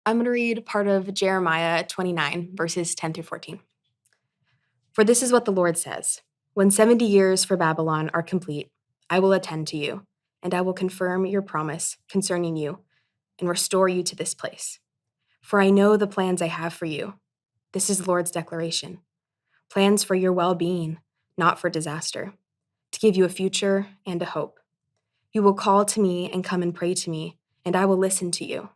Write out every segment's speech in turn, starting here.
I'm going to read part of Jeremiah 29, verses 10 through 14. For this is what the Lord says: When 70 years for Babylon are complete, I will attend to you, and I will confirm your promise concerning you and restore you to this place. For I know the plans I have for you. This is the Lord's declaration: plans for your well-being, not for disaster, to give you a future and a hope. You will call to me and come and pray to me, and I will listen to you.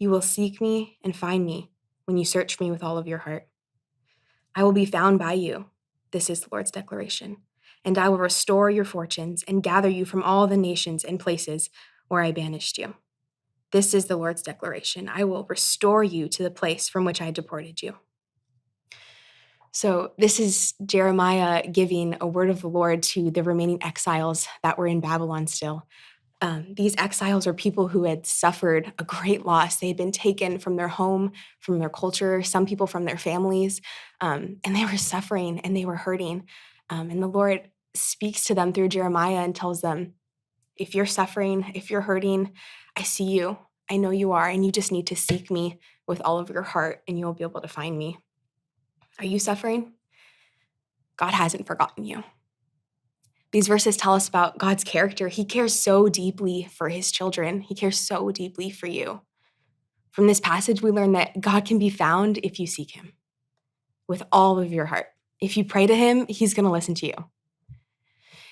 You will seek me and find me when you search for me with all of your heart. I will be found by you. This is the Lord's declaration. And I will restore your fortunes and gather you from all the nations and places where I banished you. This is the Lord's declaration. I will restore you to the place from which I deported you. So this is Jeremiah giving a word of the Lord to the remaining exiles that were in Babylon still. These exiles are people who had suffered a great loss. They had been taken from their home, from their culture, some people from their families, and they were suffering and they were hurting. And the Lord speaks to them through Jeremiah and tells them, if you're suffering, if you're hurting, I see you. I know you are, and you just need to seek me with all of your heart, and you'll be able to find me. Are you suffering? God hasn't forgotten you. These verses tell us about God's character. He cares so deeply for his children. He cares so deeply for you. From this passage, we learn that God can be found if you seek him with all of your heart. If you pray to him, he's going to listen to you.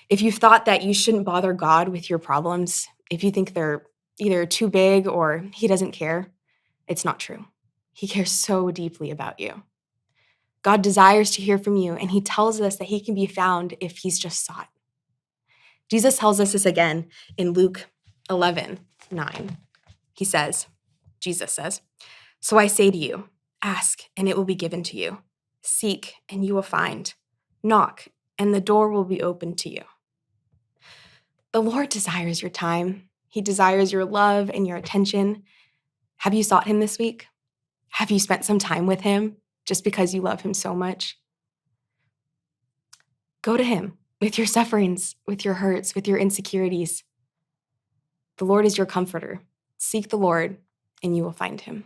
If you've thought that you shouldn't bother God with your problems, if you think they're either too big or he doesn't care, it's not true. He cares so deeply about you. God desires to hear from you, and he tells us that he can be found if he's just sought. Jesus tells us this again in Luke 11:9. Jesus says, so I say to you, ask and it will be given to you. Seek and you will find. Knock and the door will be opened to you. The Lord desires your time. He desires your love and your attention. Have you sought him this week? Have you spent some time with him just because you love him so much? Go to him with your sufferings, with your hurts, with your insecurities. The Lord is your comforter. Seek the Lord, and you will find him.